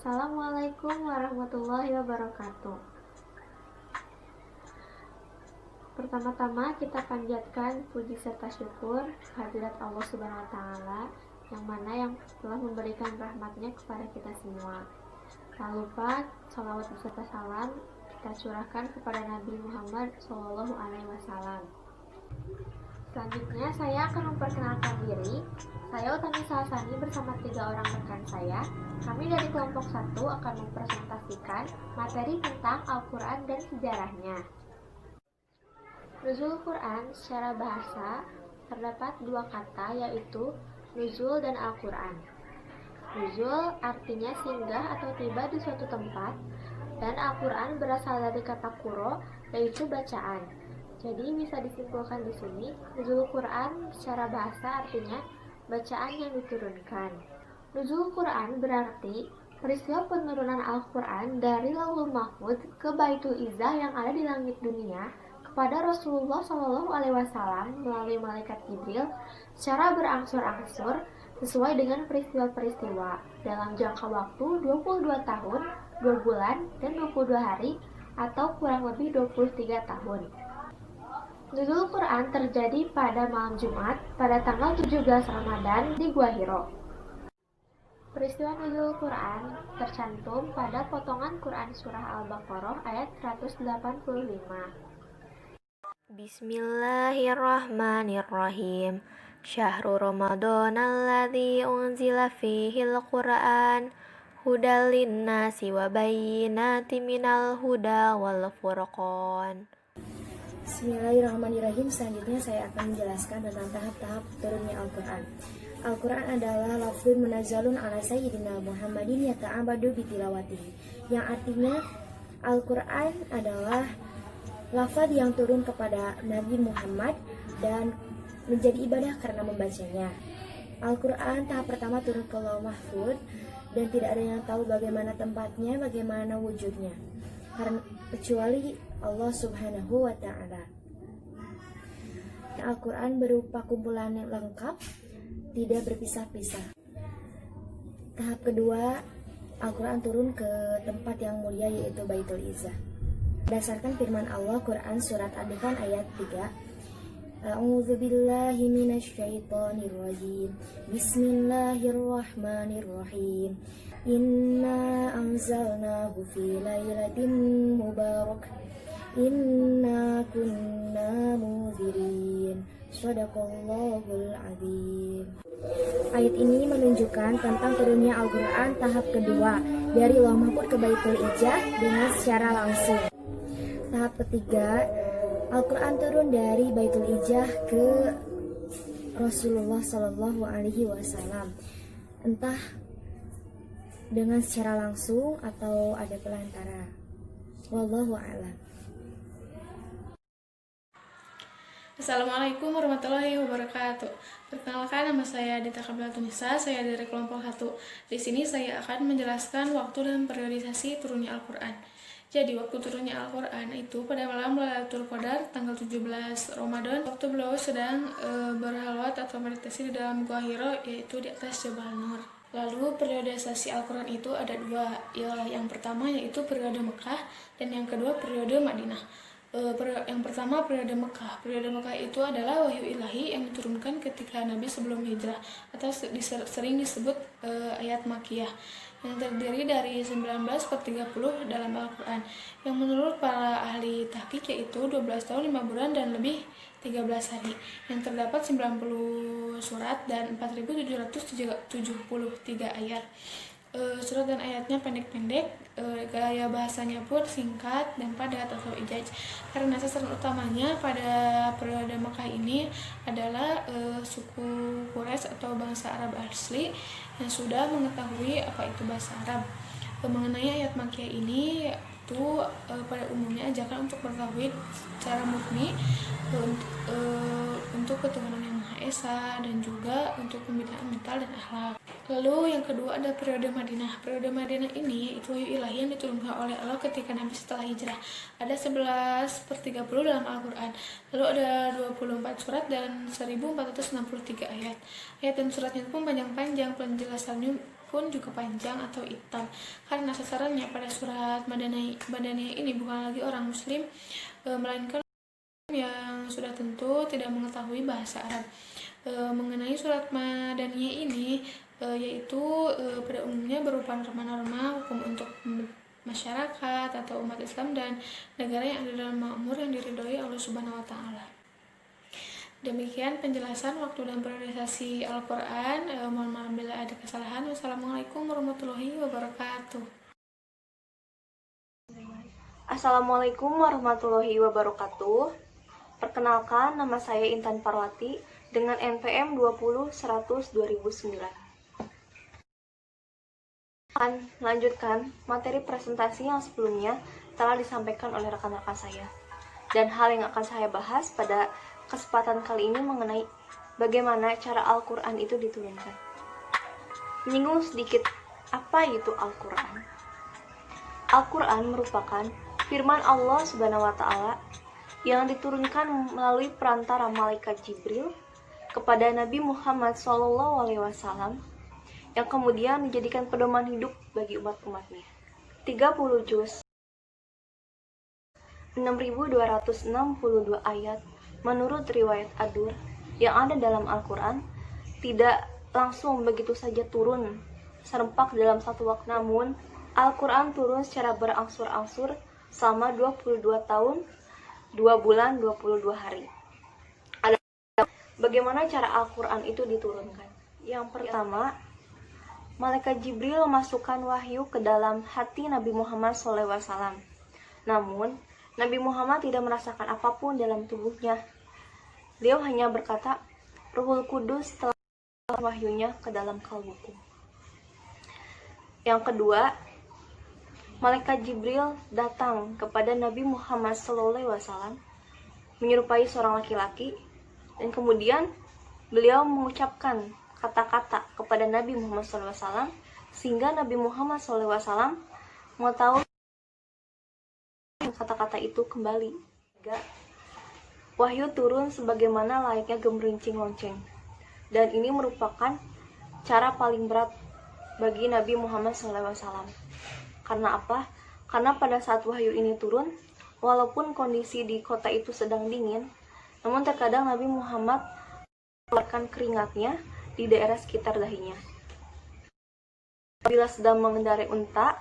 Assalamualaikum warahmatullahi wabarakatuh. Pertama-tama kita panjatkan puji serta syukur kehadirat Allah Subhanahu wa taala yang telah memberikan rahmatnya kepada kita semua. Tak lupa salawat beserta salam kita curahkan kepada Nabi Muhammad SAW. Selanjutnya saya akan memperkenalkan diri. Saya Utami Salsani bersama 3 orang rekan saya. Kami dari kelompok 1 akan mempresentasikan materi tentang Al-Quran dan sejarahnya. Nuzul Quran secara bahasa terdapat 2 kata, yaitu nuzul dan Al-Quran. Nuzul artinya singgah atau tiba di suatu tempat, dan Al-Quran berasal dari kata quro, yaitu bacaan. Jadi bisa disimpulkan di sini, nuzul Quran secara bahasa artinya bacaan yang diturunkan. Nuzul Quran berarti peristiwa penurunan Al-Quran dari Lauhul Mahfuz ke Baitul Izzah yang ada di langit dunia kepada Rasulullah SAW melalui malaikat Jibril secara berangsur-angsur sesuai dengan peristiwa-peristiwa dalam jangka waktu 22 tahun, 2 bulan, dan 22 hari atau kurang lebih 23 tahun. Nuzul Quran terjadi pada malam Jumat pada tanggal 17 Ramadan di Gua Hiro. Peristiwa nuzul Quran tercantum pada potongan Quran Surah Al-Baqarah ayat 185. Bismillahirrahmanirrahim. Syahrul Ramadan alladzi unzila fihil Qur'an hudal linnasi wa bayyinatin minal huda wal furqan. Bismillahirrahmanirrahim. Selanjutnya saya akan menjelaskan tentang tahap-tahap turunnya Al-Quran. Al-Quran adalah lafzun munazzalun ala sayyidina Muhammadin yata'abadu bitilawatihi, yang artinya Al-Quran adalah lafaz yang turun kepada Nabi Muhammad dan menjadi ibadah karena membacanya. Al-Quran tahap pertama turun ke Lauhul Mahfuz dan tidak ada yang tahu bagaimana tempatnya, bagaimana wujudnya, kecuali Allah Subhanahu wa ta'ala. Al-Quran berupa kumpulan yang lengkap, tidak berpisah-pisah. Tahap kedua, Al-Quran turun ke tempat yang mulia, yaitu Baitul Izzah. Berdasarkan firman Allah, Quran Surat Ad-Dukhan ayat 3, A'udzubillahi minasyaitonirrajim. Bismillahirrahmanirrahim. Inna anzalnahu fi lailatin mubarak. Inna kunna mudhirin. Shadaqallahul adzim. Ayat ini menunjukkan tentang turunnya Al-Quran tahap kedua dari Lauhul Mahfuz ke Baitul Izzah dengan secara langsung. Tahap ketiga, Al-Quran turun dari Baitul Izzah ke Rasulullah Shallallahu Alaihi Wasallam, entah dengan secara langsung atau ada pelantara. Wallahu a'lam. Assalamualaikum warahmatullahi wabarakatuh. Perkenalkan, nama saya Dita Kabilatunisa, saya dari kelompok 1. Di sini saya akan menjelaskan waktu dan periodisasi turunnya Al-Quran. Jadi waktu turunnya Al-Quran itu pada malam Lailatul Qadar tanggal 17 Ramadan, waktu beliau sedang berhalwat atau meditasi di dalam Gua Hiro, yaitu di atas Jabal Nur. Lalu periodisasi Al-Quran itu ada 2, ialah yang pertama yaitu periode Mekah dan yang kedua periode Madinah. Yang pertama periode Mekah. Periode Mekah itu adalah wahyu ilahi yang diturunkan ketika Nabi sebelum hijrah, atau sering disebut ayat Makkiyah, yang terdiri dari 19/30 dalam Al-Quran, yang menurut para ahli tahqiq yaitu 12 tahun 5 bulan dan lebih 13 hari, yang terdapat 90 surat dan 4.773 ayat. Surat dan ayatnya pendek-pendek, gaya bahasanya pun singkat dan padat atau ijaz, karena sasaran utamanya pada periode Makkah ini adalah suku Quraisy atau bangsa Arab asli yang sudah mengetahui apa itu bahasa Arab. Mengenai ayat Makkiyah ini itu pada umumnya ajakan untuk bertauhid secara murni, untuk ketuhanan yang Maha Esa, dan juga untuk pembinaan mental dan akhlak. Lalu yang kedua ada periode Madinah. Periode Madinah ini itu wahyu ilahi yang diturunkan oleh Allah ketika Nabi setelah hijrah. Ada 11/30 dalam Al-Quran. Lalu ada 24 surat dan 1463 ayat. Ayat dan suratnya pun panjang-panjang, penjelasannya pun juga panjang atau hitam, karena sasarannya pada surat Madaniyah ini bukan lagi orang Muslim, melainkan yang sudah tentu tidak mengetahui bahasa Arab. Mengenai surat Madaniyah ini, yaitu pada umumnya berupa norma-norma hukum untuk masyarakat atau umat Islam dan negara yang ada dalam makmur yang diridhoi Allah Subhanahu wa taala. Demikian penjelasan waktu dan periodisasi Al-Qur'an. Mohon maaf bila ada kesalahan. Wassalamualaikum warahmatullahi wabarakatuh. Assalamualaikum warahmatullahi wabarakatuh. Perkenalkan, nama saya Intan Parwati dengan NPM 20.100.2009. Akan melanjutkan materi presentasi yang sebelumnya telah disampaikan oleh rekan-rekan saya. Dan hal yang akan saya bahas pada kesempatan kali ini mengenai bagaimana cara Al-Quran itu diturunkan. Menyinggung sedikit apa itu Al-Quran. Al-Quran merupakan firman Allah Subhanahu wa taala yang diturunkan melalui perantara malaikat Jibril kepada Nabi Muhammad SAW, yang kemudian menjadikan pedoman hidup bagi umat-umatnya. 30 juz, 6.262 ayat menurut riwayat Adur yang ada dalam Al-Quran tidak langsung begitu saja turun serempak dalam satu waktu, namun Al-Quran turun secara berangsur-angsur selama 22 tahun, 2 bulan, 22 hari. Bagaimana cara Al-Quran itu diturunkan? Yang pertama, Malaikat Jibril memasukkan wahyu ke dalam hati Nabi Muhammad SAW. Namun, Nabi Muhammad tidak merasakan apapun dalam tubuhnya. Beliau hanya berkata, Ruhul Kudus telah wahyunya ke dalam kalbuku. Yang kedua, Malaikat Jibril datang kepada Nabi Muhammad SAW menyerupai seorang laki-laki, dan kemudian beliau mengucapkan kata-kata kepada Nabi Muhammad SAW sehingga Nabi Muhammad SAW mengetahui kata-kata itu kembali. Wahyu turun sebagaimana layaknya gemerincing lonceng, dan ini merupakan cara paling berat bagi Nabi Muhammad SAW. Karena apa? Karena pada saat wahyu ini turun, walaupun kondisi di kota itu sedang dingin, namun terkadang Nabi Muhammad mengeluarkan keringatnya di daerah sekitar dahinya. Bila sedang mengendarai unta,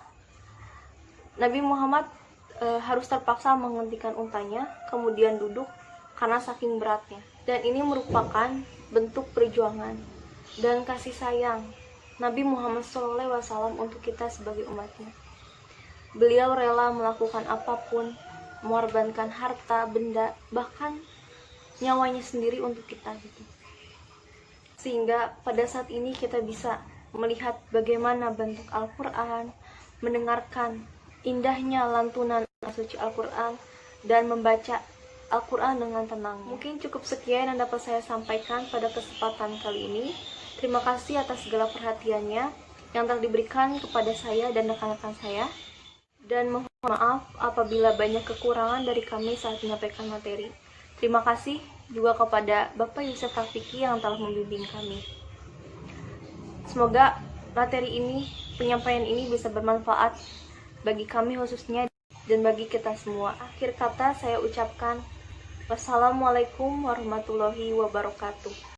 Nabi Muhammad harus terpaksa menghentikan untanya, kemudian duduk karena saking beratnya. Dan ini merupakan bentuk perjuangan dan kasih sayang Nabi Muhammad SAW untuk kita sebagai umatnya. Beliau rela melakukan apapun, mengorbankan harta, benda, bahkan nyawanya sendiri untuk kita gitu. Sehingga pada saat ini kita bisa melihat bagaimana bentuk Al-Quran, mendengarkan indahnya lantunan suci Al-Quran, dan membaca Al-Quran dengan tenang. Mungkin cukup sekian yang dapat saya sampaikan pada kesempatan kali ini. Terima kasih atas segala perhatiannya yang telah diberikan kepada saya dan rekan-rekan saya. Dan mohon maaf apabila banyak kekurangan dari kami saat menyampaikan materi. Terima kasih juga kepada Bapak Yusuf Tafiki yang telah membimbing kami. Semoga materi ini, penyampaian ini bisa bermanfaat bagi kami khususnya dan bagi kita semua. Akhir kata saya ucapkan wassalamualaikum warahmatullahi wabarakatuh.